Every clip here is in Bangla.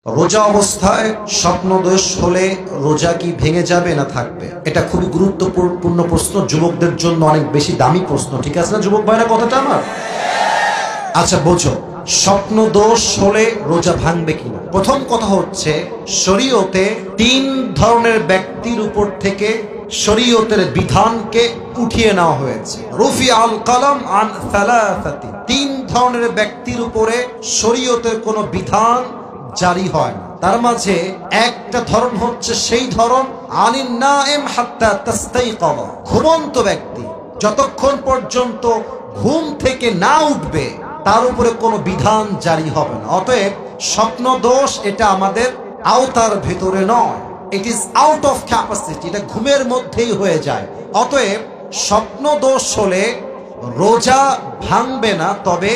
রোজা অবস্থায় স্বপ্নদোষ হলে রোজা কি ভেঙে যাবে না থাকবে? এটা খুবই গুরুত্বপূর্ণ প্রশ্ন, যুবকদের জন্য অনেক বেশি দামি প্রশ্ন। ঠিক আছে না যুবক ভাইরা, কথাটা আমার? আচ্ছা বোঝো, স্বপ্নদোষ হলে রোজা ভাঙবে কিনা। প্রথম কথা হচ্ছে, শরীয়তে 3 ধরনের ব্যক্তির উপর থেকে শরীয়তের বিধানকে উঠিয়ে নেওয়া হয়েছে। রুফি আল কালাম আন সালাসাতি, 3 ধরনের ব্যক্তির উপরে শরীয়তের কোনো বিধান জারি হয় না। তার মাঝে একটা ধরন হচ্ছে সেই ধরন আনিন নাইম হাত্তা তাস্তাইকায, ঘুমন্ত ব্যক্তি যতক্ষণ পর্যন্ত ঘুম থেকে না উঠবে তার উপরে কোনো বিধান জারি হবে না। অতএব স্বপ্ন দোষ এটা আমাদের আওতার ভেতরে নয়, it is out of capacity, এটা ঘুমের মধ্যেই হয়ে যায়। অতএব স্বপ্ন দোষ হলে রোজা ভাঙবে না, তবে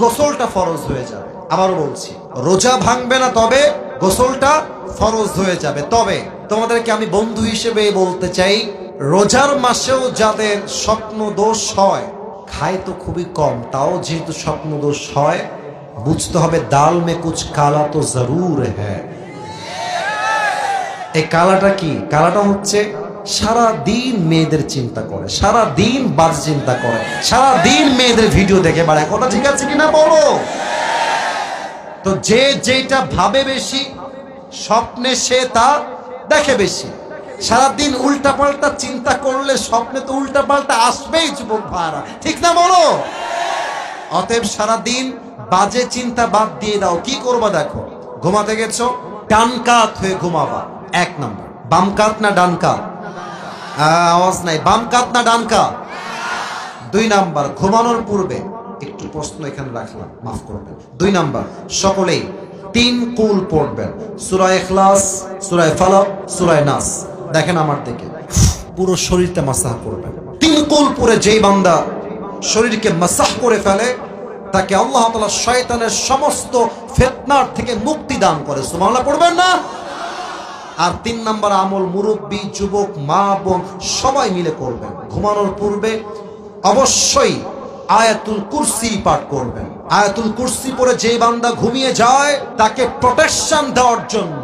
গোসলটা ফরজ হয়ে যাবে। আবারও বলছি, রোজা ভাঙবে না, তবে গোসলটা ফরজ হয়ে যাবে। তবে তোমাদেরকে আমি বন্ধু হিসেবে বলতে চাই, রোজার মাসেও যাদের স্বপ্ন দোষ হয়, খায় তো খুবই কম, তাও যেহেতু স্বপ্ন দোষ হয়, বুঝতে হবে দাল মে কুছ কালা তো জরুর হ্যায়। এই কালাটা কি? কালাটা হচ্ছে সারা দিন মেয়েদের চিন্তা করে, সারা দিন বাজ চিন্তা করে, সারা দিন মেয়েদের ভিডিও দেখে বেড়ায়। কথা ঠিক আছে কিনা বলো? তো যে যেটা ভাবে বেশি, স্বপ্নে সে তা দেখে বেশি। সারাদিন উল্টা পাল্টা চিন্তা করলে স্বপ্নে তো উল্টা পাল্টা আসবেই যুবক ভাইরা, ঠিক না বলো? অতএব সারাদিন বাজে চিন্তা বাদ দিয়ে দাও। কি করবা দেখো, ঘুমাতে গেছো, ডান কাত হয়ে ঘুমাবা। 1 নাম্বার। বাম কাত না ডান কাত? আওয়াজ নাই। বাম কাত না ডান কাত? 2 নাম্বার, ঘুমানোর পূর্বে একটু প্রশ্ন এখানে রাখলাম, মাফ করবেন। 2 নাম্বার, সকলেই 3 কুল পড়বেন, সূরা ইখলাস, সূরা ফালাক, সূরা নাস। দেখেন আমার দিকে, পুরো শরীরটা মাসাহ করবেন। 3 কুল পড়ে যেই বান্দা শরীরকে মাসাহ করে ফেলে, তাকে আল্লাহ তাআলা শয়তানের সমস্ত ফিতনার থেকে মুক্তি দান করে। সুবহানাল্লাহ পড়বেন না? আর 3 নাম্বার আমল মুরব্বী, যুবক, মা, বোন সবাই মিলে করবেন। ঘুমানোর পূর্বে অবশ্যই আয়াতুল কুরসি পাঠ করবেন। আয়াতুল কুরসি পড়ে যে বান্দা ঘুমিয়ে যায়, তাকে প্রোটেকশন দেওয়ার জন্য